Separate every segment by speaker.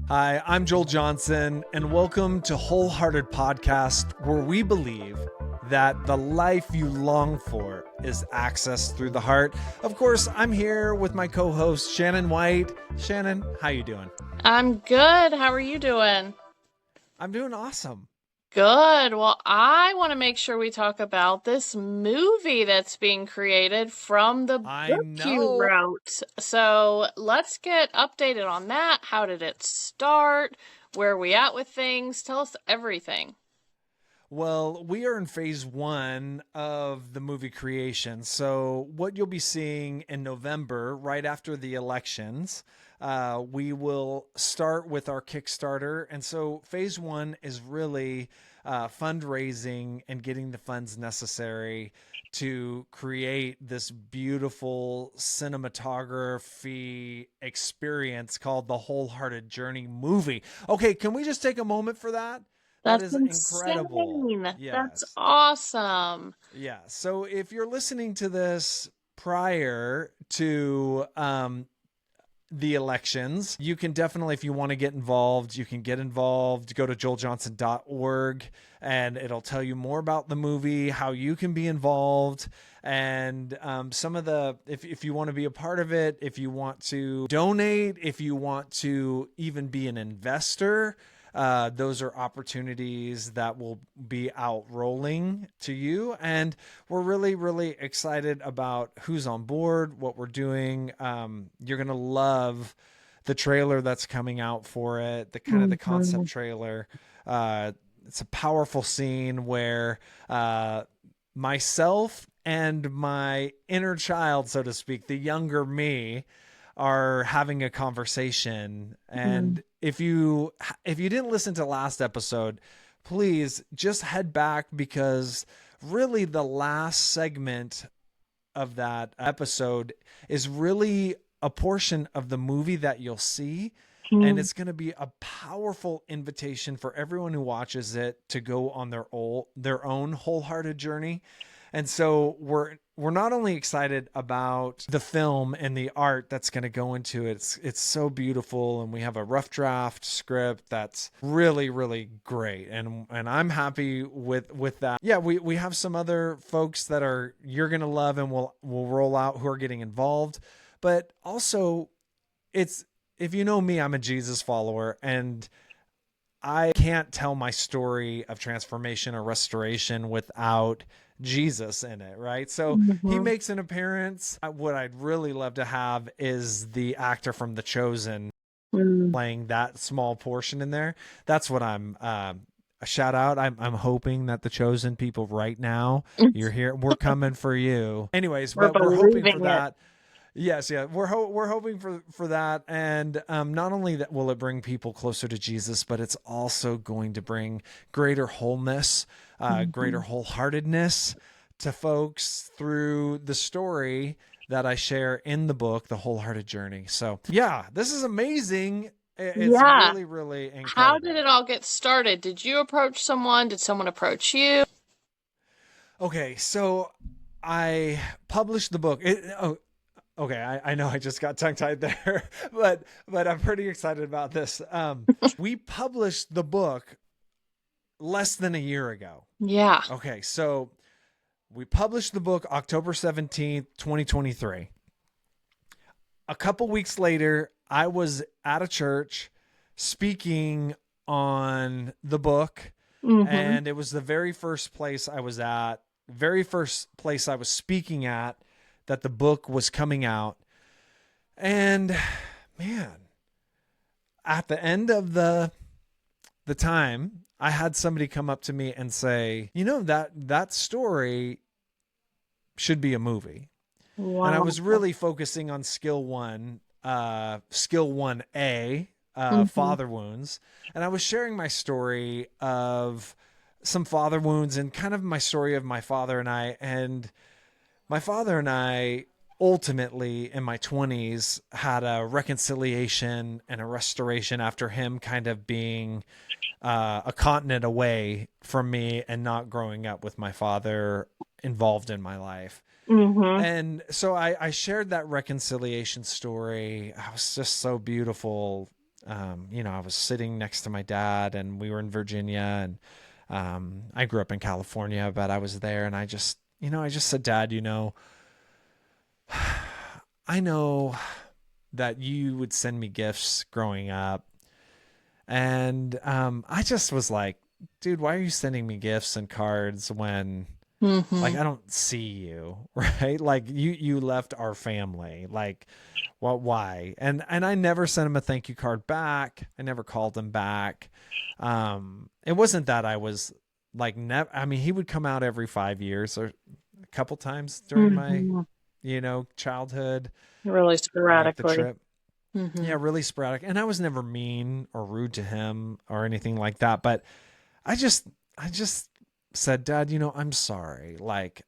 Speaker 1: Hi, I'm Joel Johnson, and welcome to Wholehearted Podcast, where we believe that the life you long for is accessed through the heart. Of course, I'm here with my co-host, Shannon White. Shannon, how you doing?
Speaker 2: I'm good. How are you doing?
Speaker 1: I'm doing awesome.
Speaker 2: Good. Well, I want to make sure we talk about this movie that's being created from the
Speaker 1: I
Speaker 2: book you
Speaker 1: know.
Speaker 2: wrote. So let's get updated on that. How did it start? Where are we at with things? Tell us everything.
Speaker 1: Well, we are in phase one of the movie creation. So, what you'll be seeing in November, right after the elections, we will start with our Kickstarter. And so, phase one is really fundraising and getting the funds necessary to create this beautiful cinematography experience called the Wholehearted Journey movie. Okay, can we just take a moment for that? That
Speaker 2: That's
Speaker 1: is incredible.
Speaker 2: insane. That's
Speaker 1: Yes.
Speaker 2: awesome.
Speaker 1: Yeah. So if you're listening to this prior to the elections, you can definitely, if you want to get involved, you can get involved. Go to joeljohnson.org and it'll tell you more about the movie, how you can be involved, and some of the, if you want to be a part of it, if you want to donate, if you want to even be an investor. Those are opportunities that will be out rolling to you. And we're really, really excited about who's on board, what we're doing. You're going to love the trailer that's coming out for it, the kind of the concept trailer. It's a powerful scene where myself and my inner child, so to speak, the younger me, are having a conversation. And if you didn't listen to last episode, please just head back, because really the last segment of that episode is really a portion of the movie that you'll see. And it's going to be a powerful invitation for everyone who watches it to go on their own wholehearted journey. And so we're not only excited about the film and the art that's going to go into it. It's so beautiful, and we have a rough draft script that's really, really great, and I'm happy with that. Yeah, we have some other folks that you're going to love, and we'll roll out, who are getting involved. But also, it's, if you know me, I'm a Jesus follower, and I can't tell my story of transformation or restoration without Jesus in it, right? So he makes an appearance. What I'd really love to have is the actor from The Chosen playing that small portion in there. That's what I'm a shout out. I'm hoping that The Chosen people right now, you're here. We're coming for you. Anyways, but we're hoping for that. Yes, yeah, we're hoping for that, and not only that will it bring people closer to Jesus, but it's also going to bring greater wholeness, greater wholeheartedness to folks through the story that I share in the book, The Wholehearted Journey. So yeah, this is amazing. It's really, really incredible.
Speaker 2: How did it all get started? Did you approach someone? Did someone approach you?
Speaker 1: Okay, so I published the book. Okay, I know I just got tongue-tied there, but I'm pretty excited about this. We published the book less than a year ago.
Speaker 2: Yeah.
Speaker 1: Okay, so we published the book October 17th, 2023. A couple weeks later, I was at a church speaking on the book, and it was the very first place I was at, very first place I was speaking at, that the book was coming out. And man, at the end of the time, I had somebody come up to me and say, you know, that story should be a movie.
Speaker 2: Wow.
Speaker 1: And I was really focusing on skill 1A, father wounds. And I was sharing my story of some father wounds and kind of my story of my father and I. And my father and I ultimately in my 20s had a reconciliation and a restoration after him kind of being a continent away from me and not growing up with my father involved in my life. And so I shared that reconciliation story. It was just so beautiful. I was sitting next to my dad, and we were in Virginia, and I grew up in California, but I was there, and I just said, Dad, I know that you would send me gifts growing up. And I just was like, dude, why are you sending me gifts and cards when like
Speaker 2: Mm-hmm.
Speaker 1: I don't see you, right? Like you left our family. Like well, why? And I never sent him a thank you card back. I never called him back. It wasn't that I was like never I mean, he would come out every 5 years or a couple times during my,
Speaker 2: Mm-hmm.
Speaker 1: childhood,
Speaker 2: Really
Speaker 1: make the
Speaker 2: sporadically.
Speaker 1: trip.
Speaker 2: Mm-hmm.
Speaker 1: Yeah, really sporadic. And I was never mean or rude to him or anything like that. But I just, I just said, Dad, I'm sorry. Like,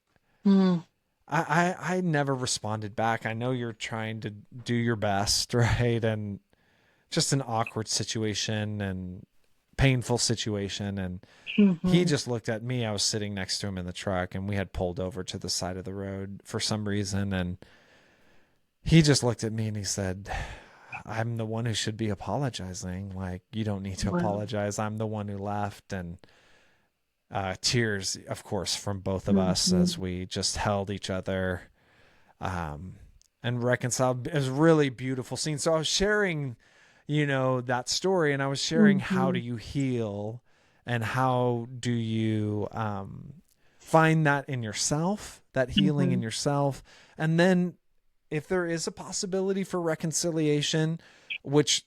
Speaker 2: Mm-hmm.
Speaker 1: I never responded back. I know you're trying to do your best, right? And just an awkward situation and painful situation. And he
Speaker 2: Mm-hmm.
Speaker 1: just looked at me. I was sitting next to him in the truck, and we had pulled over to the side of the road for some reason. And he just looked at me and he said, I'm the one who should be apologizing. Like, you don't need to
Speaker 2: Wow.
Speaker 1: apologize. I'm the one who left. And tears, of course, from both of us
Speaker 2: Mm-hmm.
Speaker 1: as we just held each other um, and reconciled. It was a really beautiful scene. So I was sharing, that story, and I was sharing how
Speaker 2: Mm-hmm.
Speaker 1: do you heal and how do you find that in yourself, that healing in
Speaker 2: Mm-hmm.
Speaker 1: yourself. And then if there is a possibility for reconciliation, which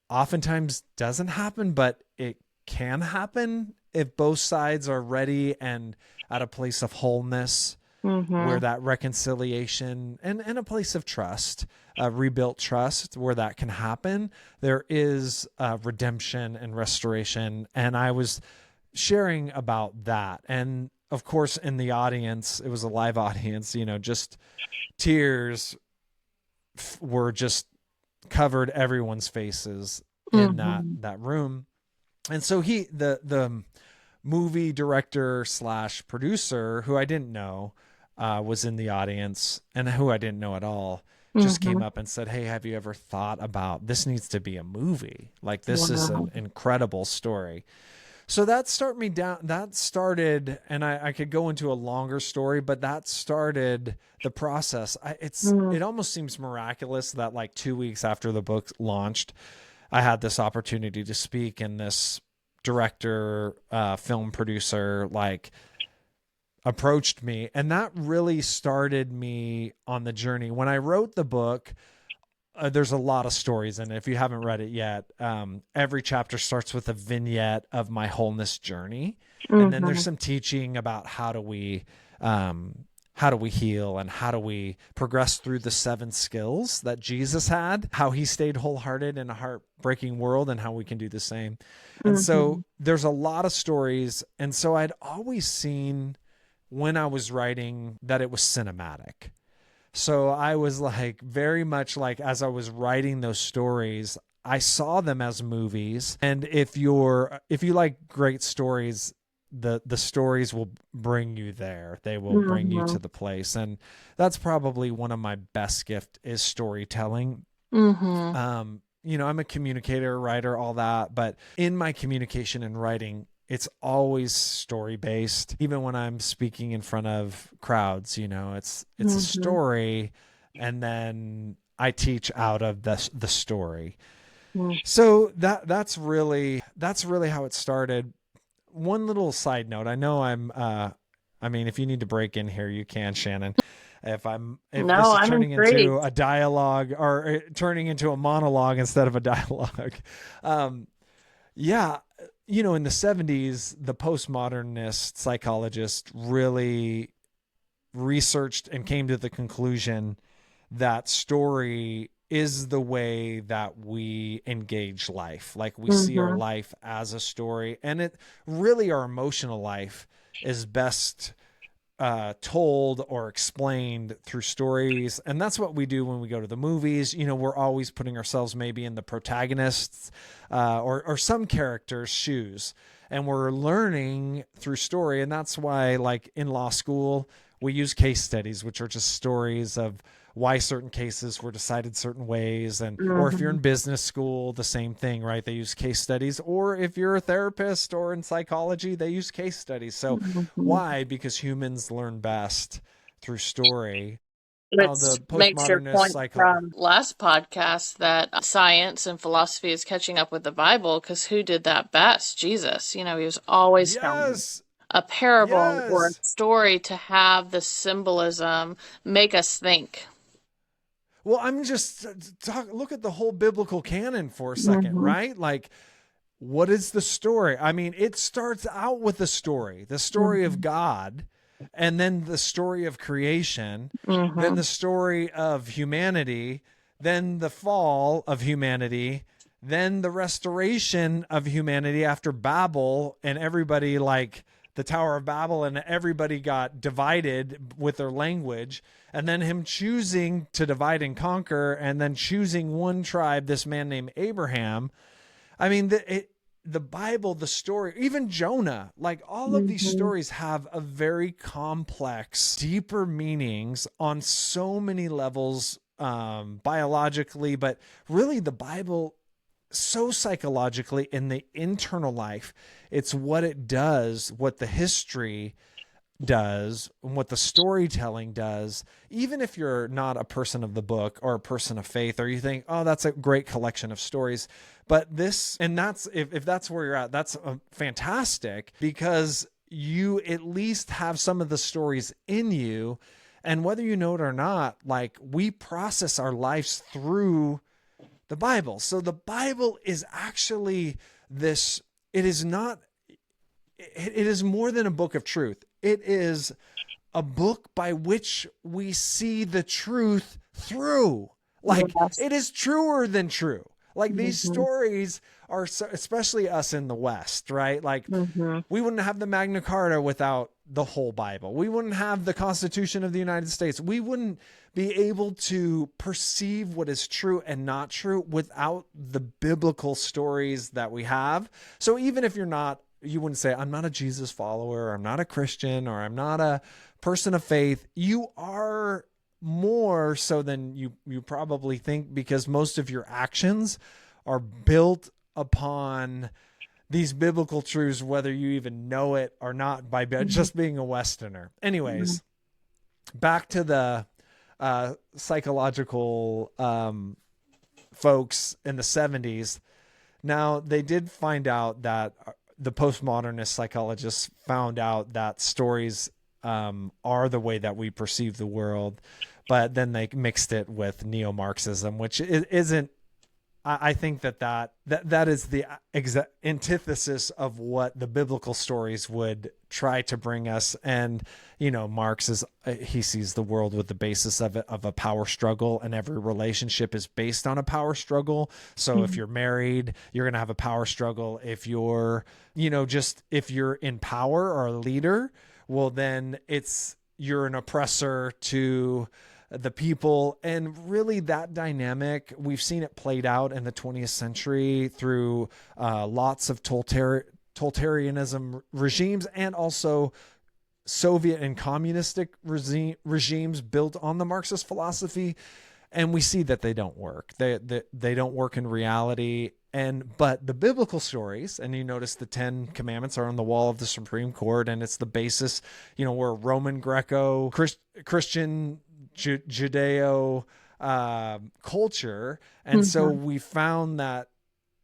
Speaker 1: oftentimes doesn't happen, but it can happen if both sides are ready and at a place of wholeness where
Speaker 2: Mm-hmm.
Speaker 1: that reconciliation and a place of trust, rebuilt trust, where that can happen, there is redemption and restoration. And I was sharing about that. And of course, in the audience, it was a live audience, just tears were just covered everyone's faces in
Speaker 2: Mm-hmm.
Speaker 1: that room. And so the movie director slash producer, who I didn't know, was in the audience, and who I didn't know at all, just came
Speaker 2: Mm-hmm.
Speaker 1: up and said, hey, have you ever thought about this? Needs to be a movie. Like, this is
Speaker 2: Wow.
Speaker 1: an incredible story. So that started, and I could go into a longer story, but that started the process.
Speaker 2: Mm-hmm.
Speaker 1: It almost seems miraculous that like 2 weeks after the book launched, I had this opportunity to speak, and this director, film producer, like approached me, and that really started me on the journey. When I wrote the book, there's a lot of stories, and if you haven't read it yet, every chapter starts with a vignette of my wholeness journey, and then there's
Speaker 2: Mm-hmm.
Speaker 1: some teaching about how do we heal, and how do we progress through the 7 skills that Jesus had, how he stayed wholehearted in a heartbreaking world, and how we can do the same. And so
Speaker 2: Mm-hmm.
Speaker 1: there's a lot of stories, and so I'd always seen when I was writing that it was cinematic. So I was like, very much like, as I was writing those stories, I saw them as movies. And if you like great stories, the stories will bring you there. They will bring you
Speaker 2: Mm-hmm.
Speaker 1: to the place. And that's probably one of my best gift is storytelling.
Speaker 2: Mm-hmm.
Speaker 1: I'm a communicator, writer, all that, but in my communication and writing, it's always story based. Even when I'm speaking in front of crowds, it's a
Speaker 2: Mm-hmm.
Speaker 1: story, and then I teach out of the story. So that's really how it started. One little side note, I know I mean, if you need to break in here, you can, Shannon. If
Speaker 2: No,
Speaker 1: this is
Speaker 2: I'm
Speaker 1: turning into
Speaker 2: intrigued.
Speaker 1: a dialogue, or turning into a monologue instead of a dialogue, um, yeah, in the 70s, the postmodernist psychologist really researched and came to the conclusion that story is the way that we engage life. Like, we see our
Speaker 2: Mm-hmm.
Speaker 1: life as a story, and it really, our emotional life is best told or explained through stories. And that's what we do when we go to the movies. We're always putting ourselves maybe in the protagonist's, or some character's shoes. And we're learning through story. And that's why, like in law school, we use case studies, which are just stories of why certain cases were decided certain ways. And, or if you're
Speaker 2: Mm-hmm.
Speaker 1: in business school, the same thing, right? They use case studies. Or if you're a therapist or in psychology, they use case studies. So
Speaker 2: Mm-hmm.
Speaker 1: why? Because humans learn best through story. Now,
Speaker 2: Which
Speaker 1: the
Speaker 2: makes your
Speaker 1: postmodernist
Speaker 2: point
Speaker 1: psychology.
Speaker 2: from last podcast that science and philosophy is catching up with the Bible, because who did that best? Jesus. You know, he was always telling
Speaker 1: Yes.
Speaker 2: a parable or a
Speaker 1: Yes.
Speaker 2: story to have the symbolism make us think.
Speaker 1: Well, I'm just look at the whole biblical canon for a second,
Speaker 2: Mm-hmm.
Speaker 1: right? Like, what is the story? I mean, it starts out with the story of
Speaker 2: Mm-hmm.
Speaker 1: God, and then the story of creation, then
Speaker 2: Mm-hmm.
Speaker 1: the story of humanity, then the fall of humanity, then the restoration of humanity after Babel, and everybody like the Tower of Babel, and everybody got divided with their language, and then him choosing to divide and conquer, and then choosing one tribe, this man named Abraham. I mean, the Bible, the story, even Jonah, like all of these
Speaker 2: Mm-hmm.
Speaker 1: stories have a very complex, deeper meanings on so many levels, biologically, but really the Bible, so psychologically in the internal life. It's what it does, what the history does, and what the storytelling does. Even if you're not a person of the book or a person of faith, or you think, oh, that's a great collection of stories, but this, and that's, if that's where you're at, that's fantastic, because you at least have some of the stories in you. And whether you know it or not, like, we process our lives through the Bible. So the Bible is actually this, it is not, it is more than a book of truth. It is a book by which we see the truth through. Like,
Speaker 2: Yes.
Speaker 1: it is truer than true. Like, these
Speaker 2: Mm-hmm.
Speaker 1: stories are so, especially us in the West, right? Like,
Speaker 2: Mm-hmm.
Speaker 1: we wouldn't have the Magna Carta without the whole Bible. We wouldn't have the Constitution of the United States. We wouldn't be able to perceive what is true and not true without the biblical stories that we have. So even if you're not, you wouldn't say, I'm not a Jesus follower, or I'm not a Christian, or I'm not a person of faith. You are more so than you probably think, because most of your actions are built upon these biblical truths, whether you even know it or not, by just being a Westerner.
Speaker 2: Mm-hmm.
Speaker 1: Anyways, back to the psychological folks in the 70s. Now, they did find out that the postmodernist psychologists found out that stories are the way that we perceive the world, but then they mixed it with neo-Marxism, which isn't. I think that is the antithesis of what the biblical stories would try to bring us. And Marx is, he sees the world with the basis of a power struggle, and every relationship is based on a power struggle. So if you're married, you're going to have a power struggle. If you're, just if you're in power or a leader, well, then you're an oppressor to the people. And really, that dynamic, we've seen it played out in the 20th century through lots of totalitarianism regimes, and also Soviet and communistic regimes built on the Marxist philosophy. And we see that they don't work. They don't work in reality. But the biblical stories, and you notice the 10 commandments are on the wall of the Supreme Court, and it's the basis. We're Roman Greco Christian Judeo culture. And so
Speaker 2: Mm-hmm.
Speaker 1: we found that,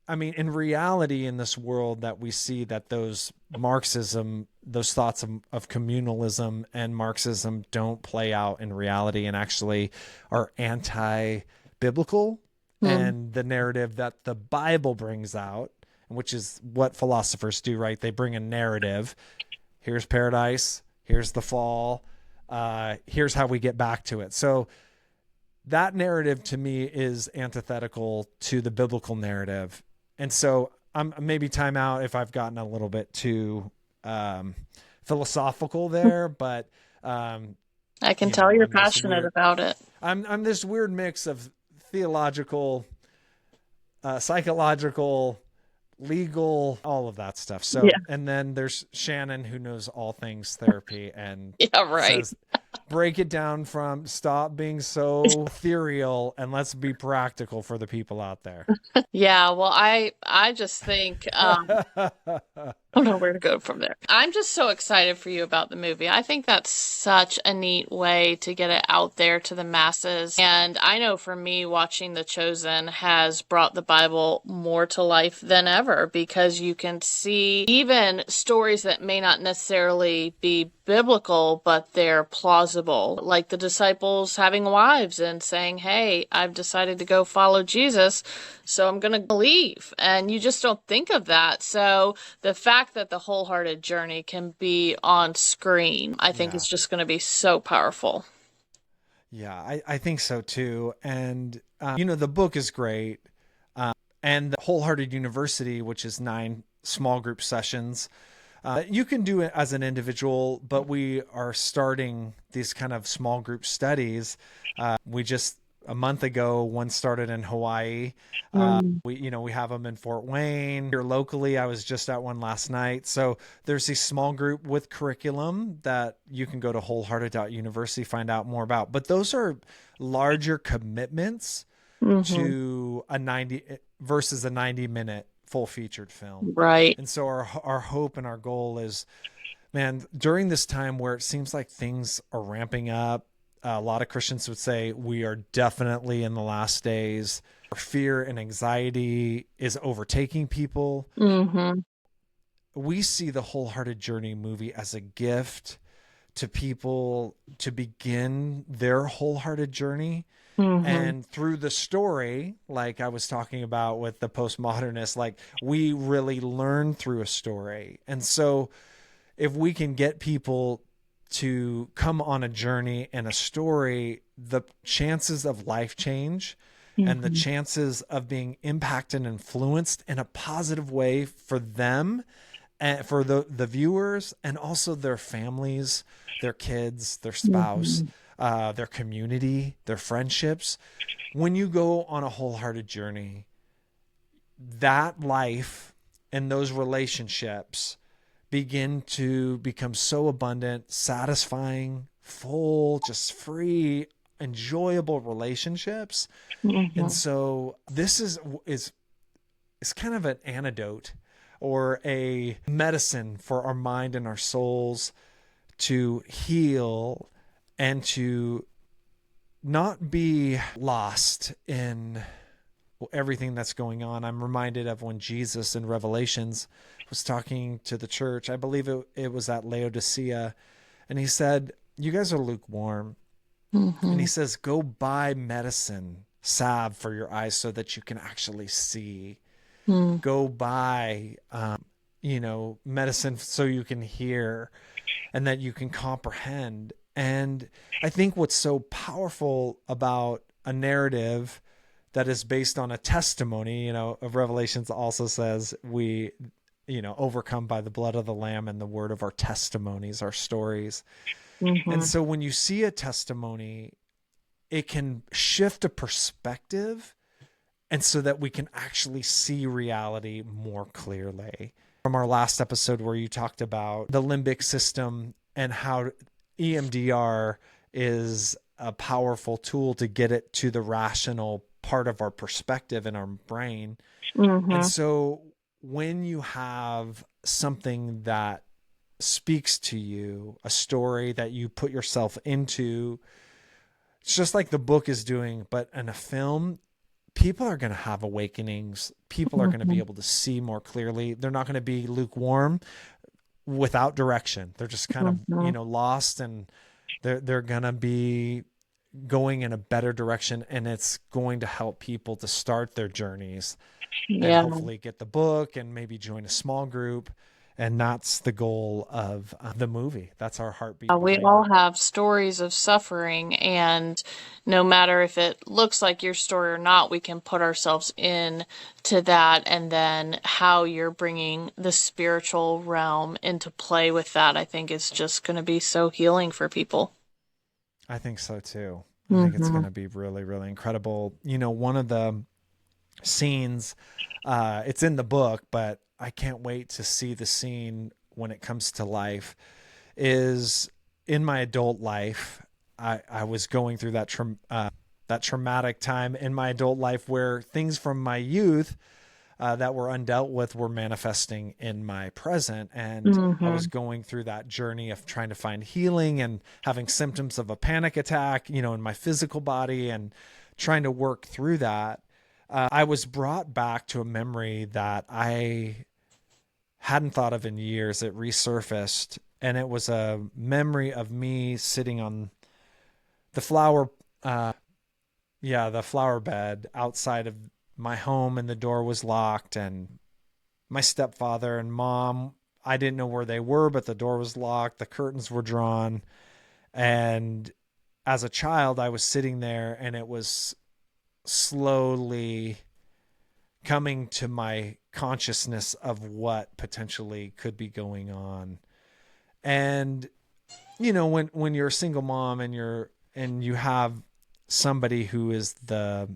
Speaker 1: I mean, in reality, in this world, that we see that those Marxism, those thoughts of communalism and Marxism don't play out in reality, and actually are anti-biblical. And the narrative that the Bible brings out, which is what philosophers do, right? They bring a narrative. Here's paradise. Here's the fall. Here's how we get back to it. So that narrative to me is antithetical to the biblical narrative. And so I'm maybe time out if I've gotten a little bit too philosophical there, but
Speaker 2: I can tell you're
Speaker 1: I'm this
Speaker 2: passionate
Speaker 1: weird,
Speaker 2: about it.
Speaker 1: I'm this weird mix of theological, psychological, legal, all of that stuff. So,
Speaker 2: Yeah.
Speaker 1: and then there's Shannon, who knows all things therapy, and
Speaker 2: Yeah, right.
Speaker 1: says break it down from stop being so ethereal and let's be practical for the people out there.
Speaker 2: Yeah, well, I just think I don't know where to go from there. I'm just so excited for you about the movie. I think that's such a neat way to get it out there to the masses. And I know for me, watching The Chosen has brought the Bible more to life than ever because you can see even stories that may not necessarily be biblical, but they're plausible. Like the disciples having wives and saying, "Hey, I've decided to go follow Jesus, so I'm going to leave." And you just don't think of that. So the fact that the wholehearted journey can be on screen, I think is
Speaker 1: Yeah.
Speaker 2: just going to be so powerful.
Speaker 1: Yeah, I think so too. And, you know, the book is great. And the Wholehearted University, which is 9 small group sessions, you can do it as an individual, but we are starting these kind of small group studies. We just a month ago, one started in Hawaii.
Speaker 2: Mm.
Speaker 1: We have them in Fort Wayne here locally. I was just at one last night. So there's a small group with curriculum that you can go to wholehearted.university, find out more about. But those are larger commitments
Speaker 2: Hmm.
Speaker 1: to a 90 versus a 90-minute full featured film.
Speaker 2: Right.
Speaker 1: And so our hope and our goal is, man, during this time where it seems like things are ramping up, a lot of Christians would say we are definitely in the last days. Fear and anxiety is overtaking people.
Speaker 2: Hmm.
Speaker 1: We see the Wholehearted Journey movie as a gift to people to begin their wholehearted journey.
Speaker 2: Hmm.
Speaker 1: And through the story, like I was talking about with the postmodernist, like we really learn through a story. And so if we can get people to come on a journey and a story, the chances of life change and the
Speaker 2: Hmm.
Speaker 1: chances of being impacted and influenced in a positive way for them and for the viewers and also their families, their kids, their spouse,
Speaker 2: Hmm.
Speaker 1: their community, their friendships. When you go on a wholehearted journey, that life and those relationships begin to become so abundant, satisfying, full, just free, enjoyable relationships. And
Speaker 2: Hmm.
Speaker 1: so this is kind of an antidote or a medicine for our mind and our souls to heal and to not be lost in everything that's going on. I'm reminded of when Jesus in Revelations was talking to the church. I believe it was at Laodicea. And he said, "You guys are lukewarm." And he
Speaker 2: Hmm.
Speaker 1: says, "Go buy medicine, salve for your eyes so that you can actually see.
Speaker 2: Hmm.
Speaker 1: Go buy, medicine so you can hear and that you can comprehend." And I think what's so powerful about a narrative that is based on a testimony, of Revelations also says we, overcome by the blood of the Lamb and the word of our testimonies, our stories. And
Speaker 2: Hmm.
Speaker 1: so when you see a testimony, it can shift a perspective and so that we can actually see reality more clearly. From our last episode where you talked about the limbic system and how EMDR is a powerful tool to get it to the rational part of our perspective in our brain. And
Speaker 2: Hmm.
Speaker 1: so when you have something that speaks to you, a story that you put yourself into, it's just like the book is doing, but in a film, people are going to have awakenings. People are going to be
Speaker 2: Hmm.
Speaker 1: able to see more clearly. They're not going to be lukewarm without direction. They're just kind of,
Speaker 2: Hmm.
Speaker 1: lost, and they're going to be going in a better direction, and it's going to help people to start their journeys and
Speaker 2: Yeah.
Speaker 1: hopefully get the book and maybe join a small group. And that's the goal of the movie. That's our heartbeat
Speaker 2: We
Speaker 1: behind
Speaker 2: all
Speaker 1: it.
Speaker 2: have stories of suffering, and no matter if it looks like your story or not, we can put ourselves in to that, and then how you're bringing the spiritual realm into play with that, I think is just going to be so healing for people.
Speaker 1: I think so too. I think it's going
Speaker 2: Hmm.
Speaker 1: to be really, really incredible. One of the scenes, it's in the book, but I can't wait to see the scene when it comes to life, is in my adult life. I was going through that traumatic time in my adult life where things from my youth that were undealt with were manifesting in my present. And I was
Speaker 2: Mhm.
Speaker 1: going through that journey of trying to find healing and having symptoms of a panic attack, in my physical body and trying to work through that. I was brought back to a memory that I hadn't thought of in years. It resurfaced, and it was a memory of me sitting on the flower, uh, the flower bed outside of my home, and the door was locked, and my stepfather and mom, I didn't know where they were, but the door was locked, the curtains were drawn, and as a child, I was sitting there, and it was slowly coming to my consciousness of what potentially could be going on. And when you're a single mom and you have somebody who is the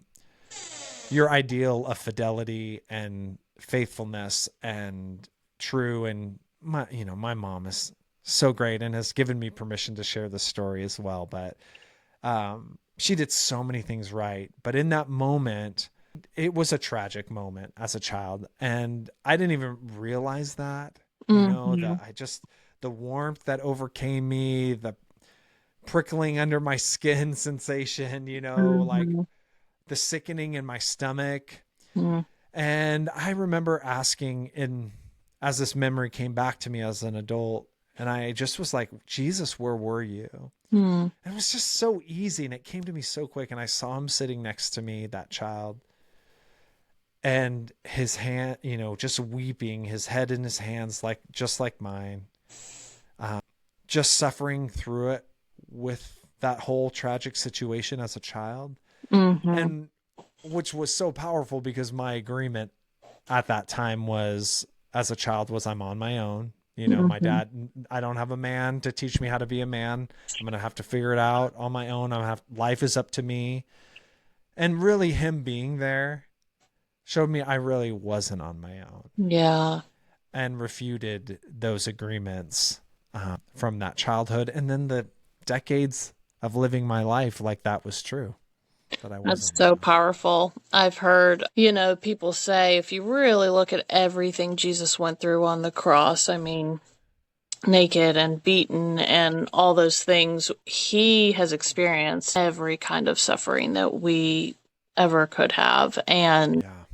Speaker 1: your ideal of fidelity and faithfulness and true, and my mom is so great and has given me permission to share this story as well, but she did so many things right, but in that moment it was a tragic moment as a child, and I didn't even realize that, that
Speaker 2: Mhm.
Speaker 1: I just the warmth that overcame me, the prickling under my skin sensation, like
Speaker 2: Mhm.
Speaker 1: the sickening in my stomach.
Speaker 2: Mhm.
Speaker 1: And I remember asking as this memory came back to me as an adult, and I just was like, Jesus, where were you?
Speaker 2: Mhm.
Speaker 1: And it was just so easy, and it came to me so quick. And I saw him sitting next to me, that child, and his hand, just weeping, his head in his hands, just like mine, just suffering through it with that whole tragic situation as a child.
Speaker 2: Mhm.
Speaker 1: And which was so powerful because my agreement at that time was, as a child, was I'm on my own. My
Speaker 2: Mhm.
Speaker 1: dad, I don't have a man to teach me how to be a man. I'm going to have to figure it out on my own. Life is up to me. And really him being there showed me I really wasn't on my own,
Speaker 2: Yeah.
Speaker 1: and refuted those agreements from that childhood. And then the decades of living my life like that was true, that I was
Speaker 2: That's
Speaker 1: on my
Speaker 2: so
Speaker 1: own.
Speaker 2: powerful. I've heard, people say if you really look at everything Jesus went through on the cross, I mean, naked and beaten and all those things, he has experienced every kind of suffering that we ever could have. And
Speaker 1: Yeah.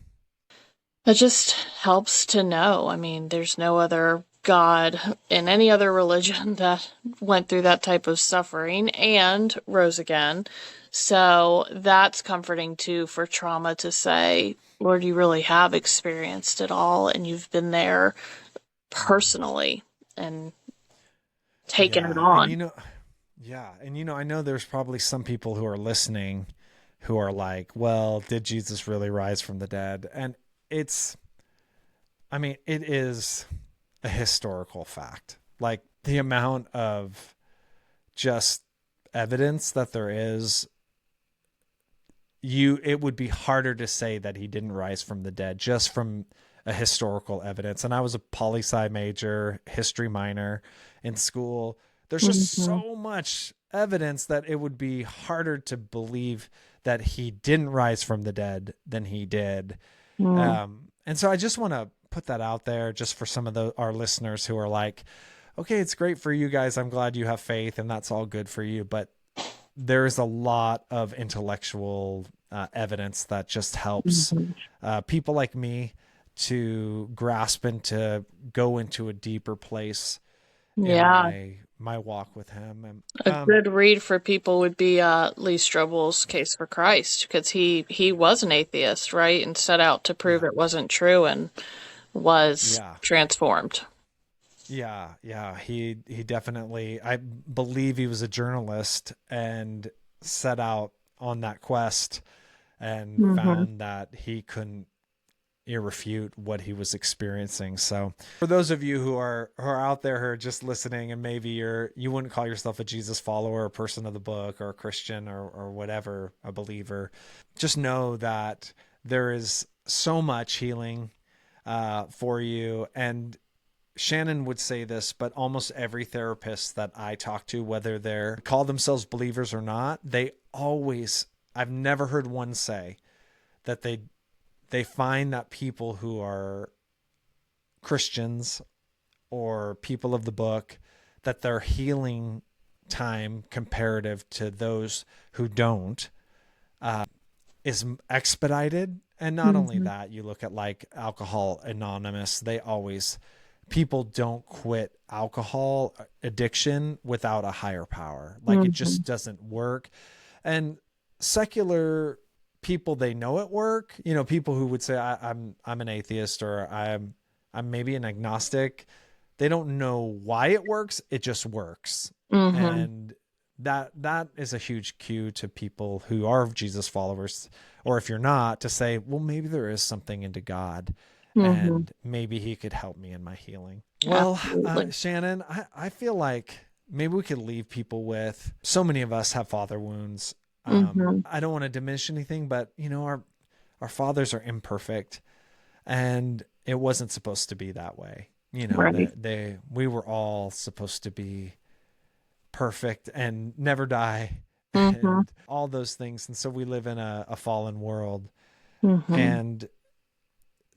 Speaker 2: it just helps to know. I mean, there's no other God in any other religion that went through that type of suffering and rose again. So that's comforting too for trauma to say, Lord, you really have experienced it all and you've been there
Speaker 1: Mm.
Speaker 2: personally and taken it
Speaker 1: Yeah. And
Speaker 2: on.
Speaker 1: yeah. And I know there's probably some people who are listening who are like, well, did Jesus really rise from the dead? And it's, it is a historical fact. Like the amount of just evidence that there is, it would be harder to say that he didn't rise from the dead just from a historical evidence. And I was a poli sci major, history minor in school. There's just
Speaker 2: Mm-hmm.
Speaker 1: so much evidence that it would be harder to believe that he didn't rise from the dead than he did.
Speaker 2: Mm.
Speaker 1: And so I just want to put that out there just for some of our listeners who are like, okay, it's great for you guys. I'm glad you have faith and that's all good for you. But there is a lot of intellectual evidence that just helps
Speaker 2: Mhm.
Speaker 1: people like me to grasp and to go into a deeper place in
Speaker 2: Yeah,
Speaker 1: my walk with him. And
Speaker 2: a good read for people would be Lee Strobel's Case for Christ because he was an atheist, right, and set out to prove
Speaker 1: yeah,
Speaker 2: it wasn't true and was
Speaker 1: yeah,
Speaker 2: transformed.
Speaker 1: yeah. He definitely. I believe he was a journalist and set out on that quest and
Speaker 2: Hmm.
Speaker 1: found that he couldn't refute what he was experiencing. So for those of you who are out there who are just listening, and maybe you wouldn't call yourself a Jesus follower, a person of the book, or a Christian, or whatever, a believer, just know that there is so much healing for you. And Shannon would say this, but almost every therapist that I talk to, whether they're call themselves believers or not, they always, I've never heard one say that they find that people who are Christians or people of the book, that their healing time comparative to those who don't is expedited. And not only
Speaker 2: Hmm.
Speaker 1: that, you look at like Alcohol Anonymous, they always, people don't quit alcohol addiction without a higher power. Like it
Speaker 2: Hmm.
Speaker 1: just doesn't work. And secular people, they know it work. You know, people who would say I'm an atheist, or I'm maybe an agnostic. They don't know why it works. It just works.
Speaker 2: Hmm.
Speaker 1: And that is a huge cue to people who are Jesus followers, or if you're not, to say, well, maybe there is something into God,
Speaker 2: Hmm.
Speaker 1: and maybe he could help me in my healing. Well,
Speaker 2: Absolutely.
Speaker 1: Shannon, I feel like maybe we could leave people with, so many of us have father wounds.
Speaker 2: Hmm.
Speaker 1: I don't want to diminish anything, but you know, our fathers are imperfect, and it wasn't supposed to be that way. You know,
Speaker 2: Right.
Speaker 1: we were all supposed to be perfect and never die
Speaker 2: Hmm.
Speaker 1: and all those things. And so we live in a fallen world.
Speaker 2: Hmm.
Speaker 1: And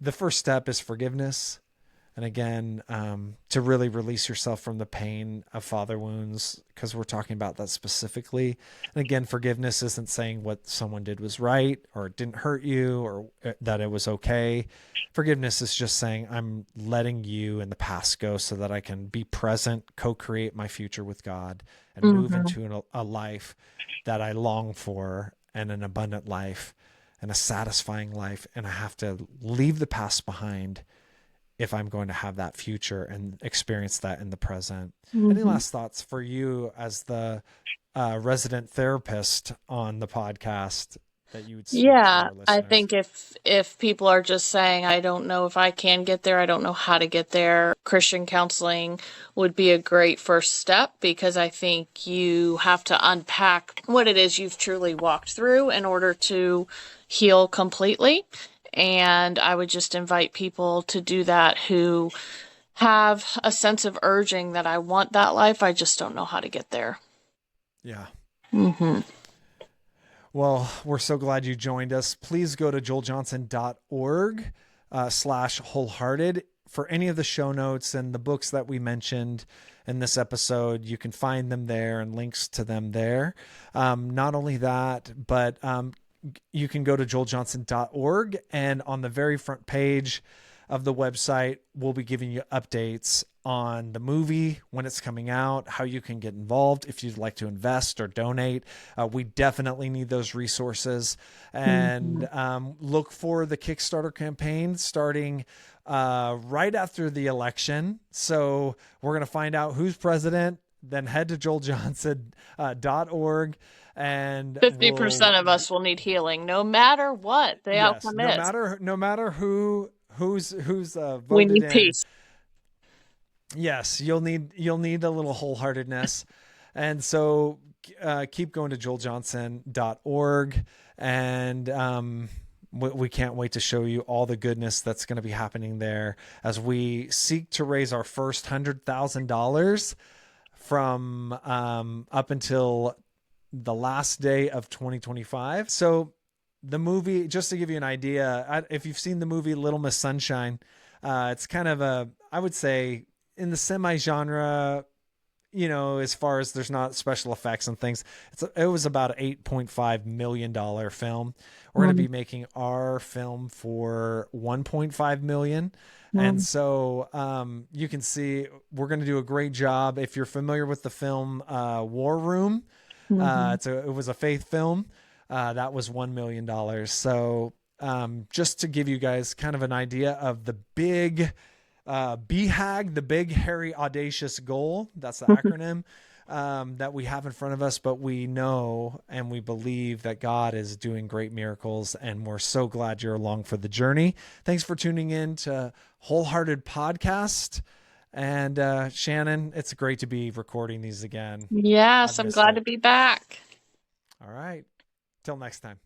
Speaker 1: the first step is forgiveness. And again, to really release yourself from the pain of father wounds, because we're talking about that specifically. And again, forgiveness isn't saying what someone did was right, or it didn't hurt you, or that it was okay. Forgiveness is just saying, I'm letting you and the past go so that I can be present, co-create my future with God, and move
Speaker 2: Hmm.
Speaker 1: into a life that I long for, and an abundant life and a satisfying life. And I have to leave the past behind if I'm going to have that future and experience that in the present. Any
Speaker 2: Hmm.
Speaker 1: last thoughts for you as the resident therapist on the podcast that you would speak to
Speaker 2: Yeah,
Speaker 1: our
Speaker 2: I
Speaker 1: listeners?
Speaker 2: think if people are just saying, I don't know if I can get there, I don't know how to get there, Christian counseling would be a great first step, because I think you have to unpack what it is you've truly walked through in order to heal completely. And I would just invite people to do that who have a sense of urging that I want that life, I just don't know how to get there.
Speaker 1: Yeah.
Speaker 2: Hmm.
Speaker 1: Well, we're so glad you joined us. Please go to joeljohnson.org slash wholehearted for any of the show notes and the books that we mentioned in this episode. You can find them there and links to them there. Not only that, but you can go to joeljohnson.org, and on the very front page of the website, we'll be giving you updates on the movie, when it's coming out, how you can get involved if you'd like to invest or donate. We definitely need those resources.
Speaker 2: Hmm.
Speaker 1: And look for the Kickstarter campaign starting right after the election. So we're going to find out who's president, then head to joeljohnson.org, and
Speaker 2: 50%
Speaker 1: we'll,
Speaker 2: of us will need healing, no matter what the
Speaker 1: yes,
Speaker 2: outcome is.
Speaker 1: no matter who's
Speaker 2: We
Speaker 1: voted
Speaker 2: need
Speaker 1: in.
Speaker 2: peace.
Speaker 1: Yes, you'll need a little wholeheartedness. And so keep going to joeljohnson.org, and we can't wait to show you all the goodness that's going to be happening there as we seek to raise our first $100,000 from up until the last day of 2025. So the movie, just to give you an idea, if you've seen the movie Little Miss Sunshine, it's kind of I would say, in the semi genre, you know, as far as there's not special effects and things, it was about an $8.5 million film. We're going to
Speaker 2: Mm-hmm.
Speaker 1: be making our film for 1.5 million. And
Speaker 2: Mm-hmm.
Speaker 1: so you can see we're going to do a great job. If you're familiar with the film War Room,
Speaker 2: Mm-hmm.
Speaker 1: it was a faith film. That was $1 million. So just to give you guys kind of an idea of the big BHAG, the big, hairy, audacious goal. That's the acronym that we have in front of us. But we know and we believe that God is doing great miracles, and we're so glad you're along for the journey. Thanks for tuning in to Wholehearted Podcast. And Shannon, it's great to be recording these again. I've
Speaker 2: Yes, I'm
Speaker 1: missed
Speaker 2: glad to
Speaker 1: it.
Speaker 2: be back.
Speaker 1: All right. Till next time.